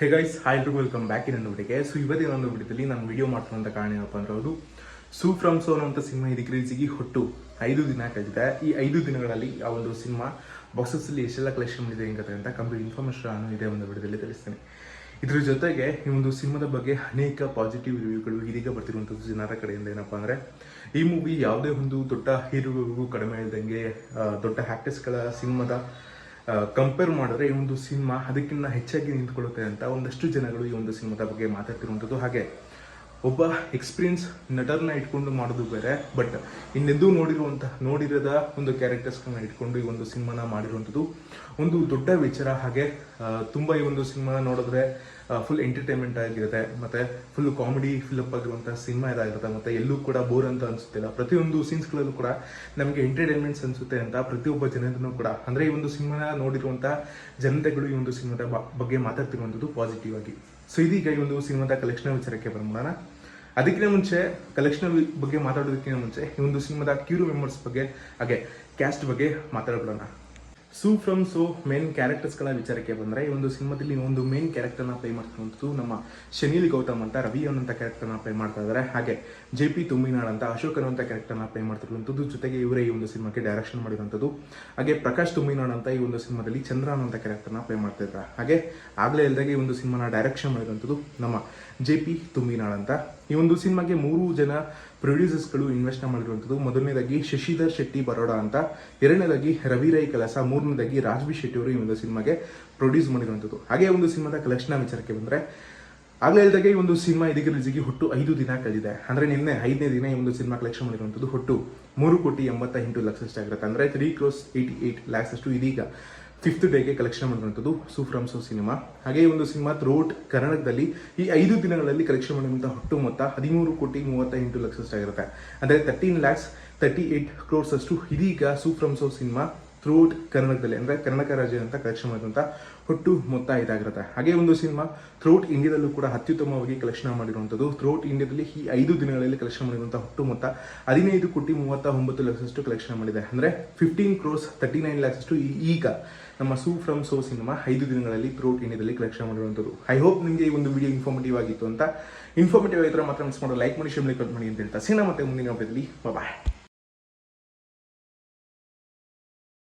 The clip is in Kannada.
Hey guys, hi to welcome back in ವಿಡಿಯೋಗೆ. ಇವತ್ತಿನ ಒಂದು ವಿಡಿಯೋದಲ್ಲಿ ನಾನು ವಿಡಿಯೋ ಮಾಡ್ತಿರುವಂಥ ಕಾರಣ ಏನಪ್ಪ ಅಂದ್ರೆ ಅದು ಸೂ ಫ್ರಮ್ ಸೋ ಅನ್ನುವಂಥ ಸಿನಿಮಾ ಇದಕ್ಕೆ ರಿಲೀಸಿಗೆ ಹೊಟ್ಟು 5 ದಿನ ಕಳೆದಿದೆ. ಈ 5 ದಿನಗಳಲ್ಲಿ ಆ ಒಂದು ಸಿನಿಮಾ ಬಾಕ್ಸಸ್ಸಲ್ಲಿ ಎಷ್ಟೆಲ್ಲ ಕಲೆಕ್ಷನ್ ಮಾಡಿದೆ ಹೆಂಗತ್ತೆ ಅಂತ ಕಂಪ್ಲೀಟ್ ಇನ್ಫಾರ್ಮೇಷನ್ ನಾನು ಇದೇ ಒಂದು ವಿಡಿಯೋದಲ್ಲಿ ತಿಳಿಸ್ತೇನೆ. ಇದ್ರ ಜೊತೆಗೆ ಈ ಒಂದು ಸಿನಿಮಾದ ಬಗ್ಗೆ ಅನೇಕ ಪಾಸಿಟಿವ್ ರಿವ್ಯೂಗಳು ಇದೀಗ ಬರ್ತಿರುವಂಥದ್ದು ಜನರ ಕಡೆಯಿಂದ. ಏನಪ್ಪ ಅಂದರೆ ಈ ಮೂವಿ ಯಾವುದೇ ಒಂದು ದೊಡ್ಡ ಹೀರೋಗಳಿಗೂ ಕಡಿಮೆ ಇಲ್ದಂಗೆ ದೊಡ್ಡ ಆ್ಯಕ್ಟರ್ಸ್ಗಳ ಸಿನಿಮಾದ ಕಂಪೇರ್ ಮಾಡಿದ್ರೆ ಈ ಒಂದು ಸಿನಿಮಾ ಅದಕ್ಕಿಂತ ಹೆಚ್ಚಾಗಿ ನಿಂತ್ಕೊಳ್ಳುತ್ತೆ ಅಂತ ಒಂದಷ್ಟು ಜನಗಳು ಈ ಒಂದು ಸಿನಿಮಾದ ಬಗ್ಗೆ ಮಾತಾಡ್ತಿರುವಂಥದ್ದು. ಹಾಗೆ ಒಬ್ಬ ಎಕ್ಸ್ಪೀರಿಯನ್ಸ್ ನಟರನ್ನ ಇಟ್ಕೊಂಡು ಮಾಡೋದು ಬೇರೆ, ಬಟ್ ಇನ್ನೆಂದೂ ನೋಡಿರದ ಒಂದು ಕ್ಯಾರೆಕ್ಟರ್ಸ್ಗಳನ್ನ ಇಟ್ಕೊಂಡು ಈ ಒಂದು ಸಿನಿಮಾನ ಮಾಡಿರುವಂಥದ್ದು ಒಂದು ದೊಡ್ಡ ವಿಚಾರ. ಹಾಗೆ ತುಂಬ ಈ ಒಂದು ಸಿನಿಮಾ ನೋಡಿದ್ರೆ ಫುಲ್ ಎಂಟರ್ಟೈನ್ಮೆಂಟ್ ಆಗಿರುತ್ತೆ, ಮತ್ತು ಫುಲ್ ಕಾಮಿಡಿ ಫಿಲಪ್ ಆಗಿರುವಂಥ ಸಿನಿಮಾ ಇದಾಗಿರುತ್ತೆ, ಮತ್ತು ಎಲ್ಲೂ ಕೂಡ ಬೋರ್ ಅಂತ ಅನಿಸುತ್ತಿಲ್ಲ. ಪ್ರತಿಯೊಂದು ಸೀನ್ಸ್ಗಳಲ್ಲೂ ಕೂಡ ನಮಗೆ ಎಂಟರ್ಟೈನ್ಮೆಂಟ್ಸ್ ಅನಿಸುತ್ತೆ ಅಂತ ಪ್ರತಿಯೊಬ್ಬ ಜನರನ್ನು ಕೂಡ, ಅಂದರೆ ಈ ಒಂದು ಸಿನಿಮಾನ ನೋಡಿರುವಂಥ ಜನತೆಗಳು ಈ ಒಂದು ಸಿನಿಮಾದ ಬಗ್ಗೆ ಮಾತಾಡ್ತಿರುವಂಥದ್ದು ಪಾಸಿಟಿವ್ ಆಗಿ. ಸೊ ಇದೀಗ ಈ ಒಂದು ಸಿನಿಮಾದ ಕಲೆಕ್ಷನ್ ವಿಚಾರಕ್ಕೆ ಬಂದ್ಬಿಡೋಣ. ಅದಕ್ಕಿಂತ ಮುಂಚೆ ಕಲೆಕ್ಷನ್ ಬಗ್ಗೆ ಮಾತಾಡೋದಕ್ಕಿಂತ ಮುಂಚೆ ಈ ಒಂದು ಸಿನಿಮಾದ ಕ್ಯೂರು ಮೆಂಬರ್ಸ್ ಬಗ್ಗೆ ಹಾಗೆ ಕ್ಯಾಸ್ಟ್ ಬಗ್ಗೆ ಮಾತಾಡ್ಬಿಡೋಣ. ಸೂ ಫ್ರಮ್ ಸೋ ಮೇನ್ ಕ್ಯಾರೆಕ್ಟರ್ಸ್ಗಳ ವಿಚಾರಕ್ಕೆ ಬಂದರೆ, ಈ ಒಂದು ಸಿನಿಮಾದಲ್ಲಿ ಒಂದು ಮೇನ್ ಕ್ಯಾರೆಕ್ಟರ್ನ ಪ್ಲೇ ಮಾಡ್ತಿರುವಂಥದ್ದು ನಮ್ಮ ಶನಿಲ್ ಗೌತಮ್ ಅಂತ ರವಿ ಅನ್ನೋಂಥ ಕ್ಯಾರೆಕ್ಟರ್ನ ಪ್ಲೇ ಮಾಡ್ತಾ ಇದ್ದಾರೆ. ಹಾಗೆ JP ತುಮ್ಮಿನಾಳ್ ಅಂತ ಅಶೋಕ್ ಅನ್ನೋಂಥ ಕ್ಯಾರೆಕ್ಟರ್ನ ಪ್ಲೇ ಮಾಡ್ತಿರುವಂಥದ್ದು. ಜೊತೆಗೆ ಇವರೇ ಈ ಒಂದು ಸಿನಿಮಾಕ್ಕೆ ಡೈರೆಕ್ಷನ್ ಮಾಡಿರುವಂಥದ್ದು. ಹಾಗೆ ಪ್ರಕಾಶ್ ತುಮ್ಮಿನಾಳ್ ಅಂತ ಈ ಒಂದು ಸಿನಿಮಾದಲ್ಲಿ ಚಂದ್ರ ಅನ್ನೋಂಥ ಕ್ಯಾರೆಕ್ಟರ್ನ ಪ್ಲೇ ಮಾಡ್ತಾ ಇದ್ದಾರೆ. ಹಾಗೆ ಆಗಲೇ ಇಲ್ದಾಗೆ ಈ ಒಂದು ಸಿನಿಮಾನ ಡೈರೆಕ್ಷನ್ ಮಾಡಿರುವಂಥದ್ದು ನಮ್ಮ JP ತುಮ್ಮಿನಾಳ್ ಅಂತ. ಈ ಒಂದು ಸಿನಿಮಾಗೆ 3 ಜನ ಪ್ರೊಡ್ಯೂಸರ್ಸ್ಗಳು ಇನ್ವೆಸ್ಟ್ ಮಾಡಿರುವಂಥದ್ದು. ಮೊದಲನೇದಾಗಿ ಶಶಿಧರ್ ಶೆಟ್ಟಿ ಬರೋಡ ಅಂತ, ಎರಡನೇದಾಗಿ ರವಿ ರೈ ಕಲಸ, ಮೂರನೇದಾಗಿ ರಾಜ್ಬಿ ಶೆಟ್ಟಿ ಅವರು ಈ ಒಂದು ಸಿನಿಮಾಗೆ ಪ್ರೊಡ್ಯೂಸ್ ಮಾಡಿರುವಂಥದ್ದು. ಹಾಗೆ ಒಂದು ಸಿನಿಮಾದ ಕಲೆಕ್ಷನ್ ವಿಚಾರಕ್ಕೆ ಬಂದರೆ, ಆಗಲೇ ಹೇಳಿದಾಗೆ ಈ ಒಂದು ಸಿನಿಮಾ ಇದಕ್ಕೆ ರಿಲೀಸಿಗೆ ಹೊಟ್ಟು 5 ದಿನ ಕಳೆದಿದೆ. ಅಂದರೆ ನಿನ್ನೆ 5ನೇ ದಿನ ಈ ಒಂದು ಸಿನಿಮಾ ಕಲೆಕ್ಷನ್ ಮಾಡಿರುವಂಥದ್ದು ಹೊಟ್ಟು 3,88,00,000 ಅಷ್ಟಾಗಿರುತ್ತೆ. ಅಂದರೆ 3,88,00,000 ಅಷ್ಟು ಇದೀಗ 5th ಡೇಗೆ ಕಲೆಕ್ಷನ್ ಮಾಡಿರುವಂಥದ್ದು ಸೂ ಫ್ರಮ್ ಸೋ ಸಿನಿಮಾ. ಹಾಗೆ ಈ ಒಂದು ಸಿನಿಮಾ ಥ್ರೂಔಟ್ ಕರ್ನಾಟಕದಲ್ಲಿ ಈ 5 ದಿನಗಳಲ್ಲಿ ಕಲೆಕ್ಷನ್ ಮಾಡಿರುವಂಥ ಹೊಟ್ಟು ಮೊತ್ತ 13,38,00,000 ಅಷ್ಟಾಗಿರುತ್ತೆ. ಅಂದರೆ 13,38 crores ಅಷ್ಟು ಇದೀಗ ಸೂ ಫ್ರಮ್ ಸೋ ಸಿನಿಮಾ ಥ್ರೂಔಟ್ ಕರ್ನಾಟಕದಲ್ಲಿ, ಅಂದರೆ ಕರ್ನಾಟಕ ರಾಜ್ಯ ಅಂತ ಕಲೆಕ್ಷನ್ ಮಾಡಿರುವಂಥ ಹೊಟ್ಟು ಮೊತ್ತ ಇದಾಗಿರುತ್ತೆ. ಹಾಗೆ ಒಂದು ಸಿನಿಮಾ ಥ್ರೂಔಟ್ ಇಂಡಿಯಾದಲ್ಲೂ ಕೂಡ ಅತ್ಯುತ್ತಮವಾಗಿ ಕಲೆಕ್ಷನ್ ಮಾಡಿರುವಂಥದ್ದು. ಥ್ರೂಔಟ್ ಇಂಡಿಯಾದಲ್ಲಿ ಈ 5 ದಿನಗಳಲ್ಲಿ ಕಲೆಕ್ಷನ್ ಮಾಡಿರುವಂಥ ಹೊಟ್ಟು ಮೊತ್ತ 15,39,00,000 ಅಷ್ಟು ಕಲೆಕ್ಷನ್ ಮಾಡಿದೆ. ಅಂದರೆ 15,39,00,000 ಅಷ್ಟು ಈಗ ನಮ್ಮ ಸೂ ಫ್ರಮ್ ಸೋ ಸಿನಿಮಾ 5 ದಿನಗಳಲ್ಲಿ ಥ್ರೂಔಟ್ ಇಂಡಿಯಾದಲ್ಲಿ ಕಲೆಕ್ಷನ್ ಮಾಡಿರುವಂಥದ್ದು. ಐ ಹೋಪ್ ನಿಮಗೆ ಈ ಒಂದು ವಿಡಿಯೋ ಇನ್ಫಾರ್ಮೇಟಿವ್ ಆಗಿತ್ತು ಅಂತ. ಇನ್ಫಾರ್ಮೇಟಿವ್ ಆಗಿದ್ರೆ ಮಾತ್ರ ಮಿಸ್ ಮಾಡೋ ಲೈಕ್ ಮಾಡಿ, ಶೇರ್ ಮಾಡಿ, ಕಮೆಂಟ್ ಮಾಡಿ ಅಂತ ಹೇಳ್ತಾ ಸಿನಿಮಾ ಮತ್ತೆ ಮುಂದಿನ ವಿಡಿಯೋದಲ್ಲಿ ಬಾಯ್.